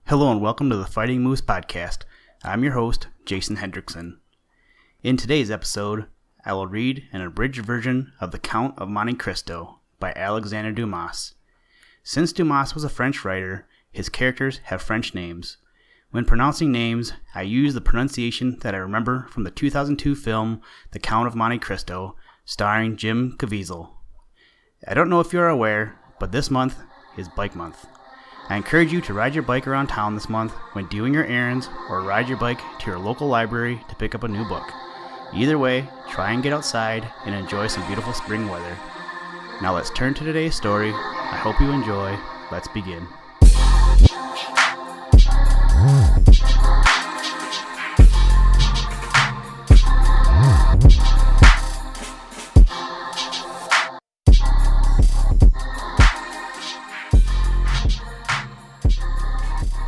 Hello and welcome to the Fighting Moose Podcast. I'm your host, Jason Hendrickson. In today's episode, I will read an abridged version of The Count of Monte Cristo by Alexandre Dumas. Since Dumas was a French writer, his characters have French names. When pronouncing names, I use the pronunciation that I remember from the 2002 film The Count of Monte Cristo, starring Jim Caviezel. I don't know if you're aware, but this month is Bike Month. I encourage you to ride your bike around town this month when doing your errands, or ride your bike to your local library to pick up a new book. Either way, try and get outside and enjoy some beautiful spring weather. Now let's turn to today's story. I hope you enjoy. Let's begin.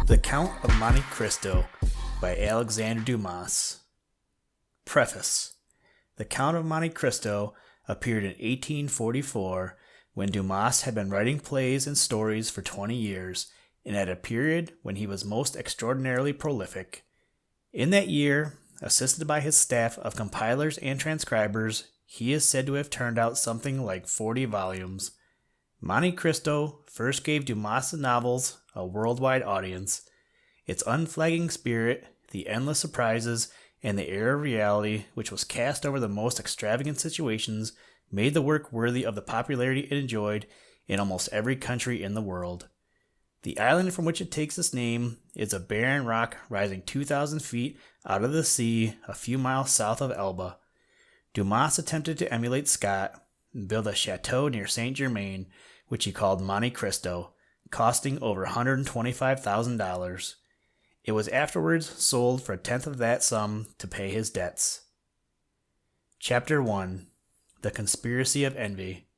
The Count of Monte Cristo by Alexandre Dumas. Preface. The Count of Monte Cristo appeared in 1844 when Dumas had been writing plays and stories for 20 years and at a period when he was most extraordinarily prolific. In that year, assisted by his staff of compilers and transcribers, he is said to have turned out something like 40 volumes. Monte Cristo first gave Dumas' novels a worldwide audience. Its unflagging spirit, the endless surprises, and the air of reality which was cast over the most extravagant situations made the work worthy of the popularity it enjoyed in almost every country in the world. The island from which it takes its name is a barren rock rising 2,000 feet out of the sea a few miles south of Elba. Dumas attempted to emulate Scott and build a chateau near Saint Germain, which he called Monte Cristo, costing over $125,000. It was afterwards sold for a tenth of that sum to pay his debts. Chapter 1. The Conspiracy of Envy.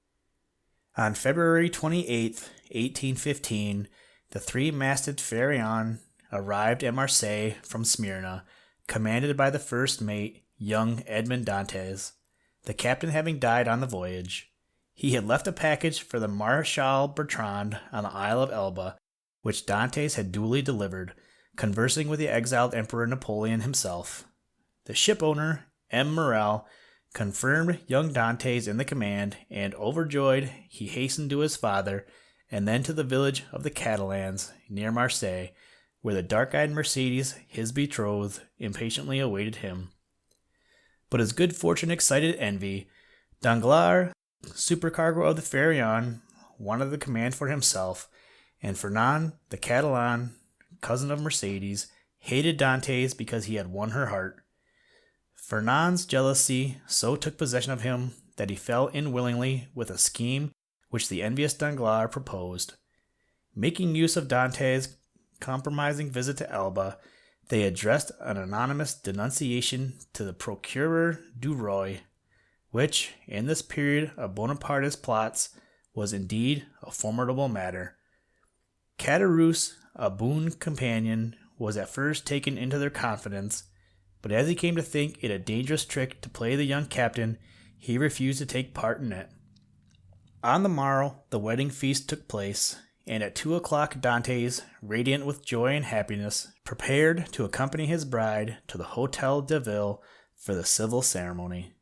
On February 28, 1815, the three-masted Pharaon arrived at Marseille from Smyrna, commanded by the first mate, young Edmond Dantes, the captain having died on the voyage. He had left a package for the Marechal Bertrand on the Isle of Elba, which Dantes had duly delivered, conversing with the exiled Emperor Napoleon himself. The shipowner, M. Morel, confirmed young Dantes in the command, and overjoyed, he hastened to his father, and then to the village of the Catalans, near Marseille, where the dark-eyed Mercedes, his betrothed, impatiently awaited him. But his good fortune excited envy. Danglars, supercargo of the Pharaon, wanted the command for himself, and Fernand, the Catalan, cousin of Mercedes, hated Dantes because he had won her heart. Fernand's jealousy so took possession of him that he fell in willingly with a scheme which the envious Danglars proposed. Making use of Dantes' compromising visit to Elba, they addressed an anonymous denunciation to the Procureur du Roi, which, in this period of Bonapartist plots, was indeed a formidable matter. Caderousse, a boon companion, was at first taken into their confidence, but as he came to think it a dangerous trick to play the young captain, he refused to take part in it. On the morrow, the wedding feast took place, and at 2 o'clock Dantes, radiant with joy and happiness, prepared to accompany his bride to the Hôtel de Ville for the civil ceremony.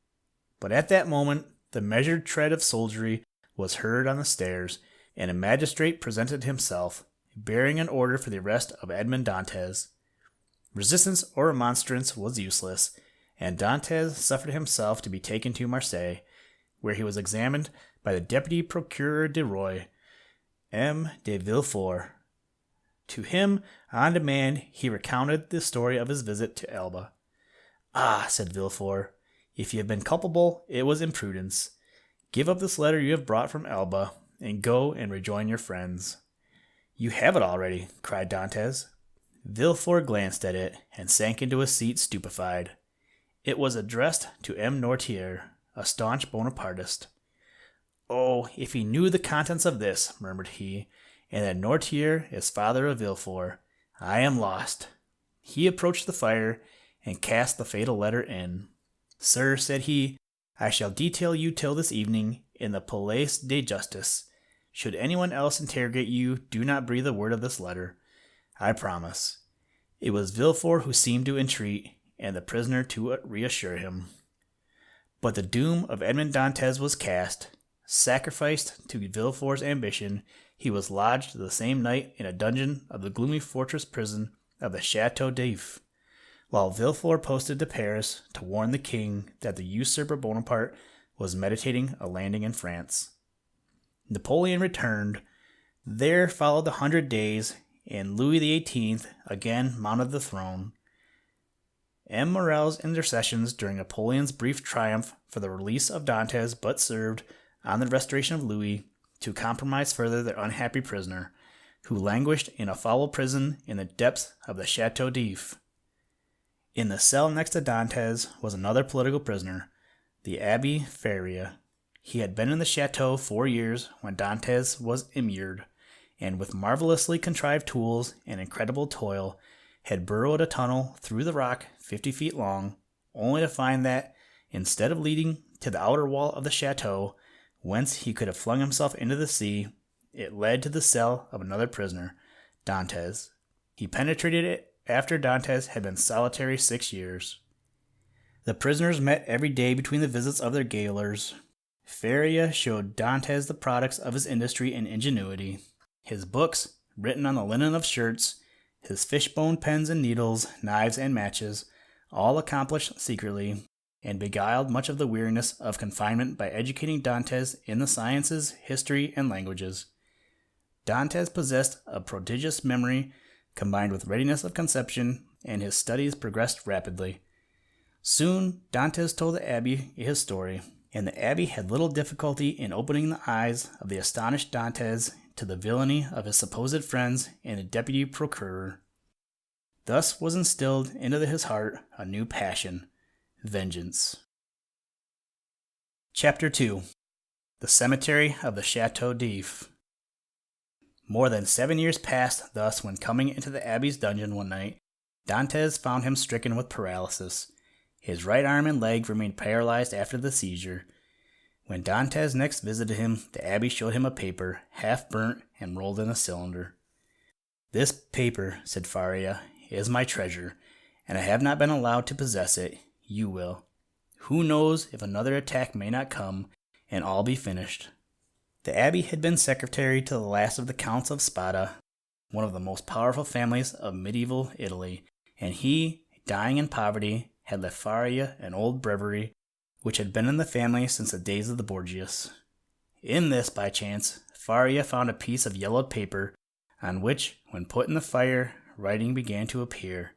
But at that moment, the measured tread of soldiery was heard on the stairs, and a magistrate presented himself, bearing an order for the arrest of Edmond Dantes. Resistance or remonstrance was useless, and Dantes suffered himself to be taken to Marseille, where he was examined by the deputy procureur du Roi, M. de Villefort. To him, on demand, he recounted the story of his visit to Elba. "Ah," said Villefort, "if you have been culpable, it was imprudence. Give up this letter you have brought from Elba, and go and rejoin your friends." "You have it already," cried Dantes. Villefort glanced at it, and sank into a seat stupefied. It was addressed to M. Noirtier, a staunch Bonapartist. "Oh, if he knew the contents of this," murmured he, "and that Noirtier is father of Villefort, I am lost." He approached the fire, and cast the fatal letter in. "Sir," said he, "I shall detail you till this evening in the Palais de Justice. Should anyone else interrogate you, do not breathe a word of this letter. I promise." It was Villefort who seemed to entreat, and the prisoner to reassure him. But the doom of Edmond Dantès was cast. Sacrificed to Villefort's ambition, he was lodged the same night in a dungeon of the gloomy fortress prison of the Chateau d'If, while Villefort posted to Paris to warn the king that the usurper Bonaparte was meditating a landing in France. Napoleon returned. There followed the 100 Days, and Louis XVIII again mounted the throne. M. Morel's intercessions during Napoleon's brief triumph for the release of Dantès but served, on the restoration of Louis, to compromise further their unhappy prisoner, who languished in a foul prison in the depths of the Chateau d'If. In the cell next to Dantès was another political prisoner, the Abbé Faria. He had been in the chateau 4 years when Dantès was immured, and with marvelously contrived tools and incredible toil, had burrowed a tunnel through the rock 50 feet long, only to find that, instead of leading to the outer wall of the chateau, whence he could have flung himself into the sea, it led to the cell of another prisoner, Dantès. He penetrated it after Dantès had been solitary 6 years. The prisoners met every day between the visits of their gaolers. Faria showed Dantès the products of his industry and ingenuity. His books, written on the linen of shirts, his fishbone pens and needles, knives and matches, all accomplished secretly, and beguiled much of the weariness of confinement by educating Dantès in the sciences, history, and languages. Dantès possessed a prodigious memory, combined with readiness of conception, and his studies progressed rapidly. Soon Dantès told the abbé his story, and the abbé had little difficulty in opening the eyes of the astonished Dantès to the villainy of his supposed friends and the deputy procureur. Thus was instilled into his heart a new passion, vengeance. Chapter 2. The Cemetery of the Chateau d'If. More than 7 years passed thus when, coming into the abbey's dungeon one night, Dantès found him stricken with paralysis. His right arm and leg remained paralyzed after the seizure. When Dantès next visited him, the abbé showed him a paper, half burnt and rolled in a cylinder. "This paper," said Faria, "is my treasure, and I have not been allowed to possess it. You will. Who knows if another attack may not come, and all be finished." The abbé had been secretary to the last of the Counts of Spada, one of the most powerful families of medieval Italy, and he, dying in poverty, had left Faria an old breviary which had been in the family since the days of the Borgias. In this, by chance, Faria found a piece of yellowed paper, on which, when put in the fire, writing began to appear.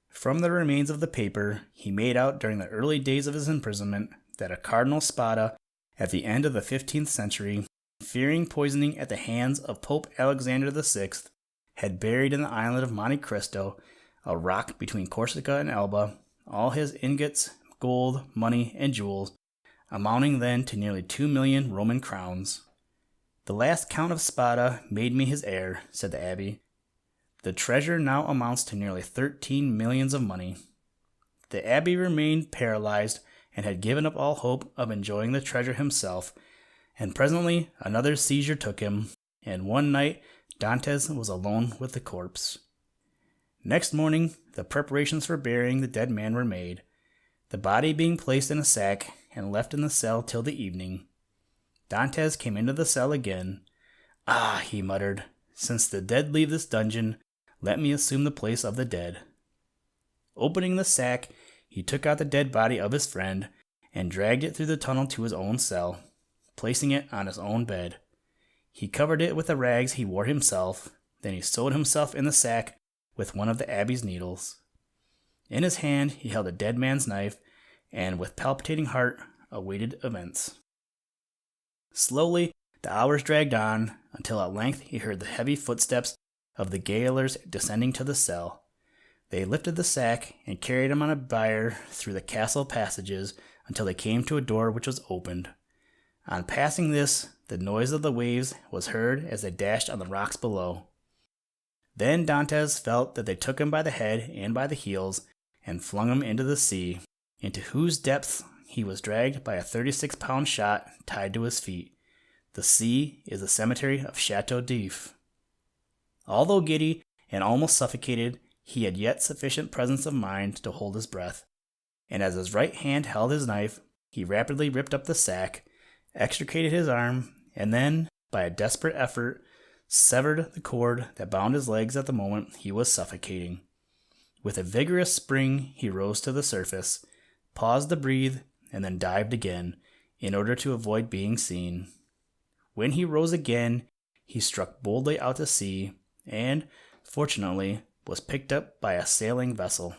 From the remains of the paper, he made out during the early days of his imprisonment that a Cardinal Spada, at the end of the 15th century, fearing poisoning at the hands of Pope Alexander VI, had buried in the island of Monte Cristo, a rock between Corsica and Elba, all his ingots, gold, money, and jewels, amounting then to nearly 2,000,000 Roman crowns. "The last Count of Spada made me his heir," said the abbé. "The treasure now amounts to nearly 13 millions of money." The abbé remained paralyzed and had given up all hope of enjoying the treasure himself, and presently another seizure took him, and one night Dantès was alone with the corpse. Next morning the preparations for burying the dead man were made, the body being placed in a sack and left in the cell till the evening. Dantès came into the cell again. "Ah," he muttered, "since the dead leave this dungeon, let me assume the place of the dead." Opening the sack, he took out the dead body of his friend and dragged it through the tunnel to his own cell, placing it on his own bed. He covered it with the rags he wore himself, then he sewed himself in the sack with one of the abbé's needles. In his hand he held a dead man's knife, and with palpitating heart awaited events. Slowly the hours dragged on, until at length he heard the heavy footsteps of the gaolers descending to the cell. They lifted the sack and carried him on a bier through the castle passages until they came to a door which was opened. On passing this, the noise of the waves was heard as they dashed on the rocks below. Then Dantès felt that they took him by the head and by the heels and flung him into the sea, into whose depths he was dragged by a 36-pound shot tied to his feet. The sea is the cemetery of Chateau d'If. Although giddy and almost suffocated, he had yet sufficient presence of mind to hold his breath, and as his right hand held his knife, he rapidly ripped up the sack, extricated his arm, and then, by a desperate effort, severed the cord that bound his legs at the moment he was suffocating. With a vigorous spring, he rose to the surface, paused to breathe, and then dived again, in order to avoid being seen. When he rose again, he struck boldly out to sea, and, fortunately, was picked up by a sailing vessel.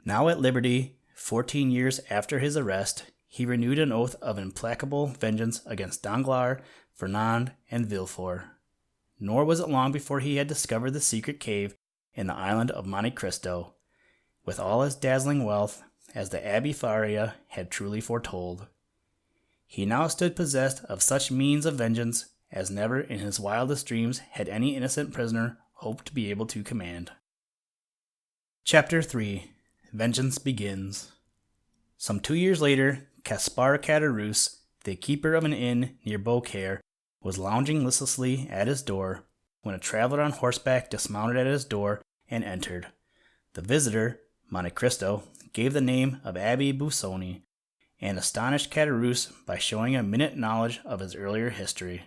Now at liberty, 14 years after his arrest, he renewed an oath of implacable vengeance against Danglars, Fernand, and Villefort. Nor was it long before he had discovered the secret cave in the island of Monte Cristo, with all its dazzling wealth, as the Abbé Faria had truly foretold. He now stood possessed of such means of vengeance as never in his wildest dreams had any innocent prisoner hoped to be able to command. Chapter 3. Vengeance Begins. Some 2 years later, Caspar Caderousse, the keeper of an inn near Beaucaire, was lounging listlessly at his door, when a traveler on horseback dismounted at his door and entered. The visitor, Monte Cristo, gave the name of Abbé Busoni, and astonished Caderousse by showing a minute knowledge of his earlier history.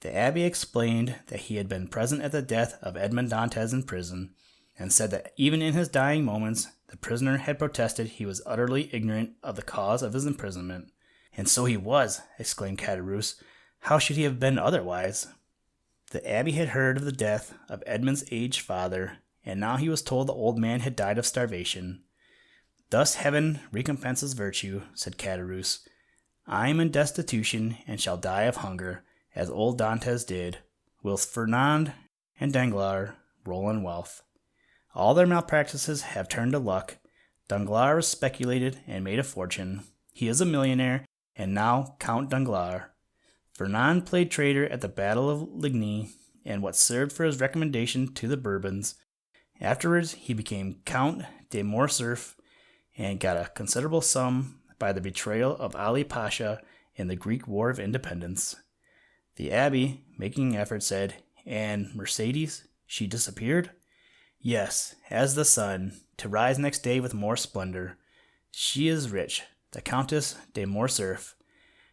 The abbé explained that he had been present at the death of Edmond Dantès in prison, and said that even in his dying moments the prisoner had protested he was utterly ignorant of the cause of his imprisonment. "And so he was," exclaimed Caderousse. "How should he have been otherwise?" The abbé had heard of the death of Edmond's aged father, and now he was told the old man had died of starvation. "Thus heaven recompenses virtue," said Caderousse. "I am in destitution, and shall die of hunger, as old Dantès did, whilst Fernand and Danglars roll in wealth. All their malpractices have turned to luck. Danglars speculated and made a fortune. He is a millionaire, and now Count Danglars. Fernand played traitor at the Battle of Ligny, and what served for his recommendation to the Bourbons. Afterwards he became Count de Morcerf, and got a considerable sum by the betrayal of Ali Pasha in the Greek War of Independence." The abbé, making an effort, said, "And Mercédès, she disappeared?" "Yes, as the sun, to rise next day with more splendor. She is rich, the Countess de Morcerf.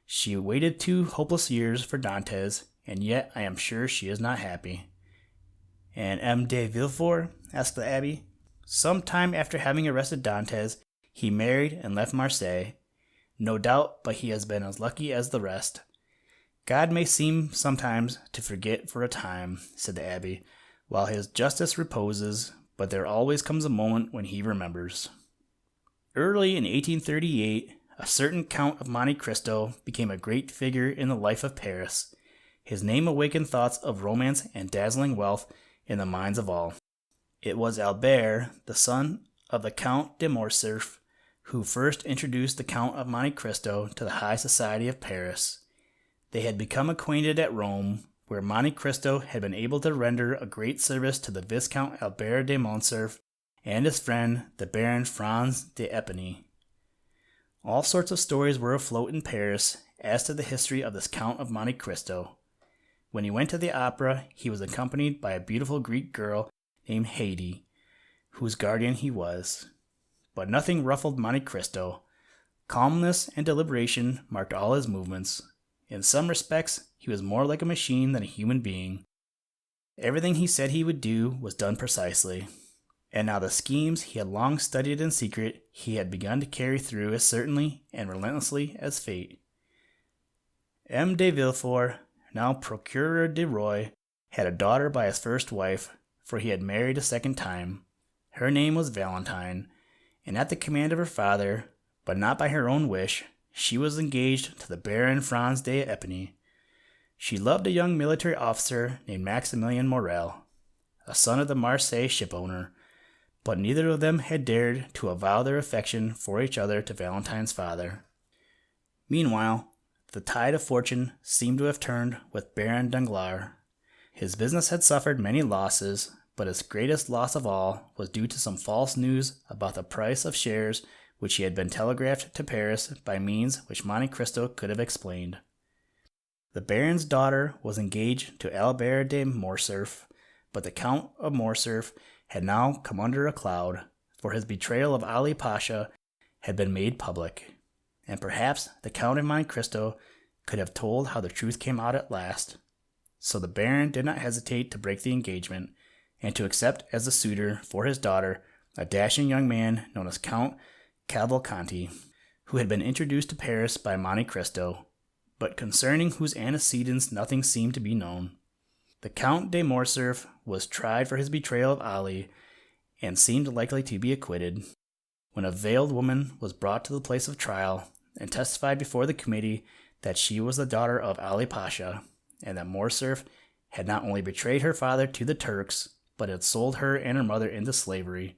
She waited 2 hopeless years for Dantès, and yet I am sure she is not happy." "And M. de Villefort?" asked the abbé. "Some time after having arrested Dantès, he married and left Marseille. No doubt but he has been as lucky as the rest." "God may seem sometimes to forget for a time," said the abbé, "while his justice reposes, but there always comes a moment when he remembers." Early in 1838, a certain Count of Monte Cristo became a great figure in the life of Paris. His name awakened thoughts of romance and dazzling wealth in the minds of all. It was Albert, the son of the Count de Morcerf, who first introduced the Count of Monte Cristo to the high society of Paris. They had become acquainted at Rome, where Monte Cristo had been able to render a great service to the Viscount Albert de Morcerf and his friend, the Baron Franz d'Épinay. All sorts of stories were afloat in Paris as to the history of this Count of Monte Cristo. When he went to the opera, he was accompanied by a beautiful Greek girl named Haydée, whose guardian he was. But nothing ruffled Monte Cristo. Calmness and deliberation marked all his movements. In some respects, he was more like a machine than a human being. Everything he said he would do was done precisely. And now the schemes he had long studied in secret he had begun to carry through as certainly and relentlessly as fate. M. de Villefort, now Procureur du Roi, had a daughter by his first wife, for he had married a second time. Her name was Valentine, and at the command of her father, but not by her own wish, she was engaged to the Baron Franz d'Épinay. She loved a young military officer named Maximilien Morel, a son of the Marseille shipowner, but neither of them had dared to avow their affection for each other to Valentine's father. Meanwhile, the tide of fortune seemed to have turned with Baron Danglars. His business had suffered many losses, but his greatest loss of all was due to some false news about the price of shares which he had been telegraphed to Paris by means which Monte Cristo could have explained. The Baron's daughter was engaged to Albert de Morcerf, But the Count of Morcerf had now come under a cloud, for his betrayal of Ali Pasha had been made public, and perhaps the Count of Monte Cristo could have told how the truth came out at last. So the Baron did not hesitate to break the engagement, and to accept as the suitor for his daughter a dashing young man known as Count Cavalcanti, who had been introduced to Paris by Monte Cristo, but concerning whose antecedents nothing seemed to be known. The Count de Morcerf was tried for his betrayal of Ali, and seemed likely to be acquitted, when a veiled woman was brought to the place of trial, and testified before the committee that she was the daughter of Ali Pasha, and that Morcerf had not only betrayed her father to the Turks, but had sold her and her mother into slavery.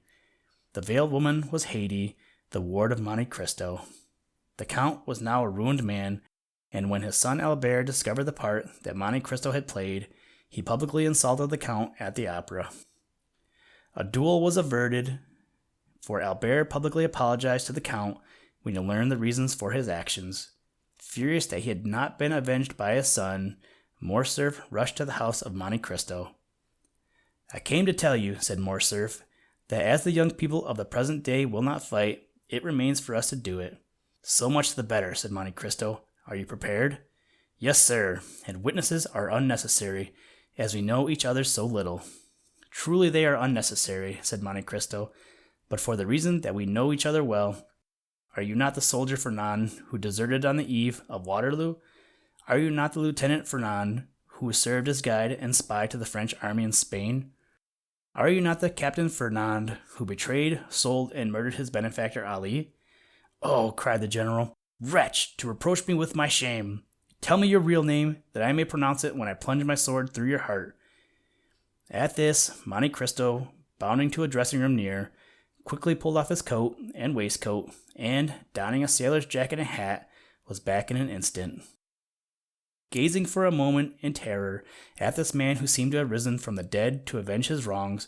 The veiled woman was Haydée, the ward of Monte Cristo. The Count was now a ruined man, and when his son Albert discovered the part that Monte Cristo had played, he publicly insulted the Count at the opera. A duel was averted, for Albert publicly apologized to the Count when he learned the reasons for his actions. Furious that he had not been avenged by his son, Morcerf rushed to the house of Monte Cristo. "I came to tell you," said Morcerf, "that as the young people of the present day will not fight, it remains for us to do it." "So much the better," said Monte Cristo. "Are you prepared?" "Yes, sir, and witnesses are unnecessary, as we know each other so little." "Truly they are unnecessary," said Monte Cristo, "but for the reason that we know each other well. Are you not the soldier Fernand who deserted on the eve of Waterloo? Are you not the Lieutenant Fernand who served as guide and spy to the French army in Spain? Are you not the Captain Fernand who betrayed, sold, and murdered his benefactor Ali?" "Oh," cried the general, "wretch, to reproach me with my shame! Tell me your real name, that I may pronounce it when I plunge my sword through your heart." At this, Monte Cristo, bounding to a dressing-room near, quickly pulled off his coat and waistcoat, and, donning a sailor's jacket and hat, was back in an instant. Gazing for a moment in terror at this man who seemed to have risen from the dead to avenge his wrongs,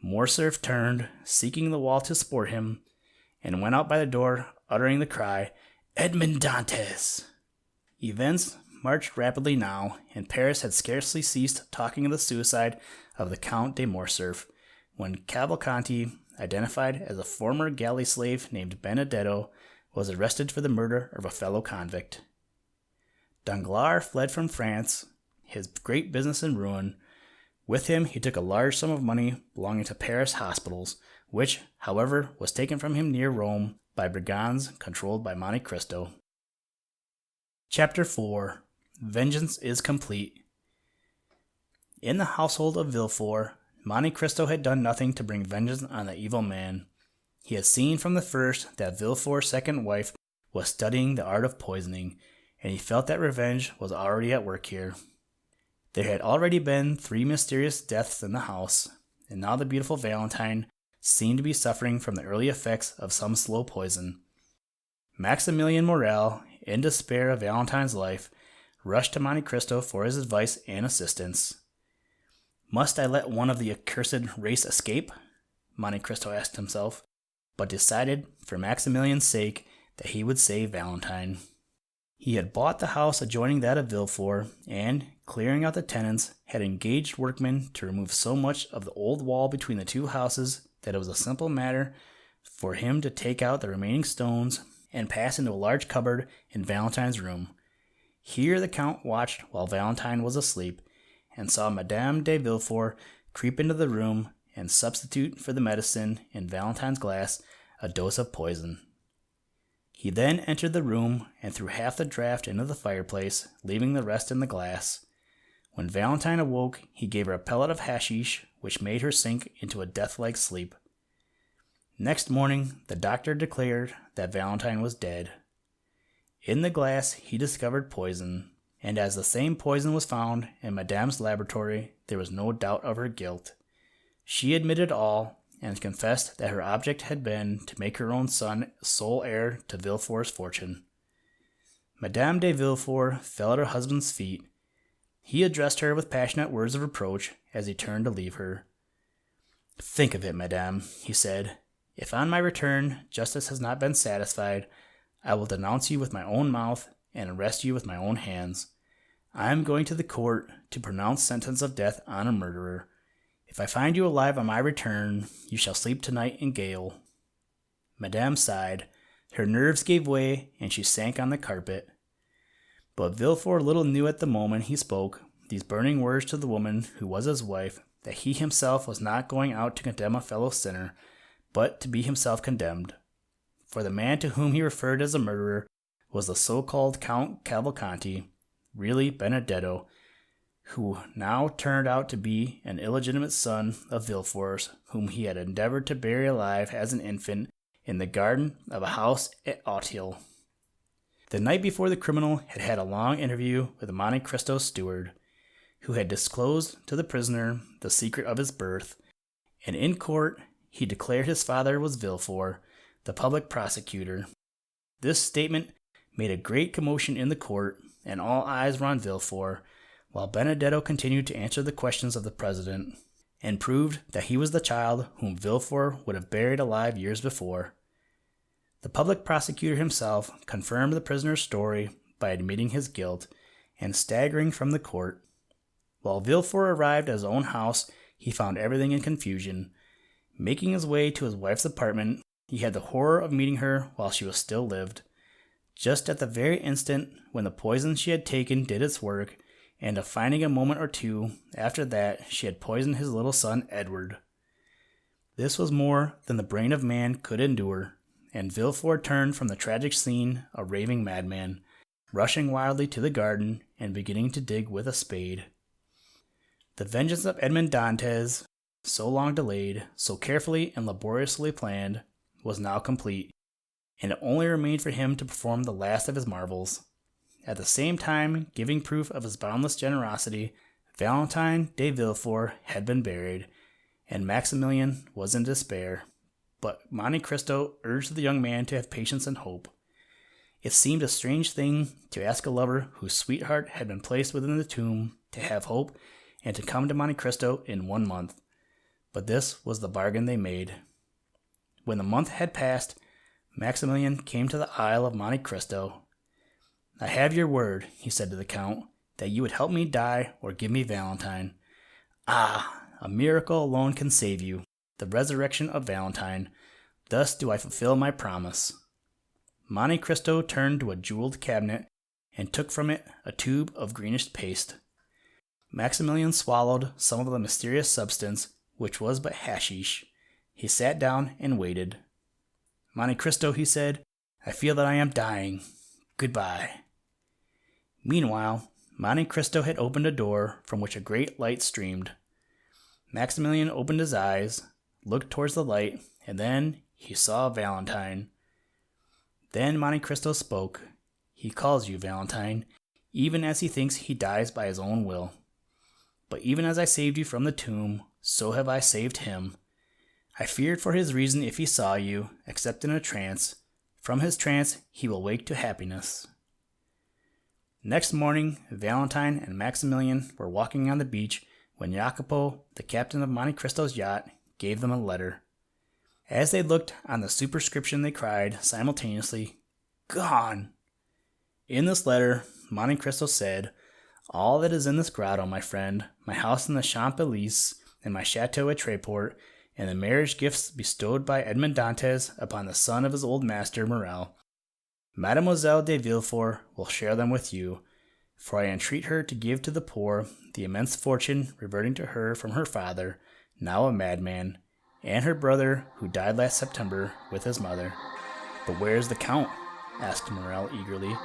Morcerf turned, seeking the wall to support him, and went out by the door, uttering the cry, "Edmond Dantes!" Events marched rapidly now, and Paris had scarcely ceased talking of the suicide of the Count de Morcerf, when Cavalcanti, identified as a former galley slave named Benedetto, was arrested for the murder of a fellow convict. Danglars fled from France, his great business in ruin. With him he took a large sum of money belonging to Paris hospitals, which, however, was taken from him near Rome by brigands controlled by Monte Cristo. Chapter 4. Vengeance is complete. In the household of Villefort, Monte Cristo had done nothing to bring vengeance on the evil man. He had seen from the first that Villefort's second wife was studying the art of poisoning, and he felt that revenge was already at work here. There had already been 3 mysterious deaths in the house, and now the beautiful Valentine seemed to be suffering from the early effects of some slow poison. Maximilian Morrel, in despair of Valentine's life, rushed to Monte Cristo for his advice and assistance. "Must I let one of the accursed race escape?" Monte Cristo asked himself, but decided, for Maximilian's sake, that he would save Valentine. He had bought the house adjoining that of Villefort, and, clearing out the tenants, had engaged workmen to remove so much of the old wall between the two houses that it was a simple matter for him to take out the remaining stones and pass into a large cupboard in Valentine's room. Here the Count watched while Valentine was asleep, and saw Madame de Villefort creep into the room and substitute for the medicine in Valentine's glass a dose of poison. He then entered the room and threw half the draught into the fireplace, leaving the rest in the glass. When Valentine awoke, he gave her a pellet of hashish, which made her sink into a death-like sleep. Next morning, the doctor declared that Valentine was dead. In the glass, he discovered poison, and as the same poison was found in Madame's laboratory, there was no doubt of her guilt. She admitted all, and confessed that her object had been to make her own son sole heir to Villefort's fortune. Madame de Villefort fell at her husband's feet. He addressed her with passionate words of reproach as he turned to leave her. "Think of it, madame," he said. "If on my return justice has not been satisfied, I will denounce you with my own mouth and arrest you with my own hands. I am going to the court to pronounce sentence of death on a murderer. If I find you alive on my return, you shall sleep tonight in Gale." Madame sighed. Her nerves gave way, and she sank on the carpet. But Villefort little knew at the moment he spoke these burning words to the woman who was his wife, that he himself was not going out to condemn a fellow sinner, but to be himself condemned. For the man to whom he referred as a murderer was the so-called Count Cavalcanti, really Benedetto, who now turned out to be an illegitimate son of Villefort's, whom he had endeavored to bury alive as an infant in the garden of a house at Auteuil. The night before, the criminal had had a long interview with Monte Cristo's steward, who had disclosed to the prisoner the secret of his birth, and in court he declared his father was Villefort, the public prosecutor. This statement made a great commotion in the court, and all eyes were on Villefort, while Benedetto continued to answer the questions of the president, and proved that he was the child whom Villefort would have buried alive years before. The public prosecutor himself confirmed the prisoner's story by admitting his guilt, and staggering from the court. While Villefort arrived at his own house, he found everything in confusion. Making his way to his wife's apartment, he had the horror of meeting her while she was still lived, just at the very instant when the poison she had taken did its work, and of finding a moment or two after that she had poisoned his little son Edward. This was more than the brain of man could endure, and Villefort turned from the tragic scene a raving madman, rushing wildly to the garden and beginning to dig with a spade. The vengeance of Edmond Dantès, so long delayed, so carefully and laboriously planned, was now complete, and it only remained for him to perform the last of his marvels. At the same time giving proof of his boundless generosity, Valentine de Villefort had been buried, and Maximilian was in despair. But Monte Cristo urged the young man to have patience and hope. It seemed a strange thing to ask a lover whose sweetheart had been placed within the tomb to have hope and to come to Monte Cristo in 1 month. But this was the bargain they made. When the month had passed, Maximilian came to the Isle of Monte Cristo. "I have your word," he said to the Count, "that you would help me die or give me Valentine. Ah, a miracle alone can save you, the resurrection of Valentine. Thus do I fulfill my promise." Monte Cristo turned to a jeweled cabinet and took from it a tube of greenish paste. Maximilian swallowed some of the mysterious substance, which was but hashish. He sat down and waited. "Monte Cristo," he said, "I feel that I am dying. Goodbye." Meanwhile, Monte Cristo had opened a door from which a great light streamed. Maximilian opened his eyes, looked towards the light, and then he saw Valentine. Then Monte Cristo spoke. "He calls you, Valentine, even as he thinks he dies by his own will. But even as I saved you from the tomb, so have I saved him. I feared for his reason if he saw you, except in a trance. From his trance he will wake to happiness." Next morning, Valentine and Maximilian were walking on the beach when Jacopo, the captain of Monte Cristo's yacht, gave them a letter. As they looked on the superscription, they cried simultaneously, "Gone!" In this letter, Monte Cristo said, "All that is in this grotto, my friend, my house in the Champs Élysées, and my chateau at Tréport, and the marriage gifts bestowed by Edmond Dantès upon the son of his old master, Morrel. Mademoiselle de Villefort will share them with you, for I entreat her to give to the poor the immense fortune reverting to her from her father, now a madman, and her brother, who died last September with his mother." "But where is the Count?" asked Morrel eagerly.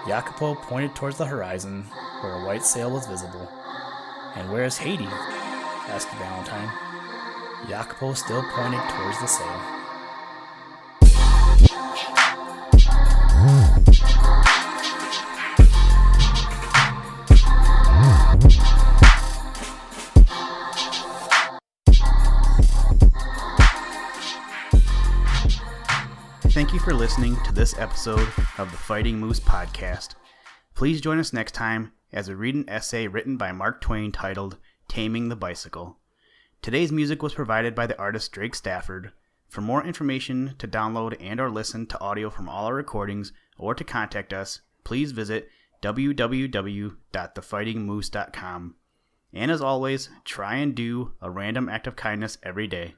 Jacopo pointed towards the horizon, where a white sail was visible. "And where is Haydée?" asked Valentine. Jacopo still pointed towards the sail. Thank you for listening to this episode of the Fighting Moose Podcast. Please join us next time as we read an essay written by Mark Twain titled Taming the Bicycle. Today's music was provided by the artist Drake Stafford. For more information, to download and or listen to audio from all our recordings, or to contact us, please visit www.thefightingmoose.com. And as always, try and do a random act of kindness every day.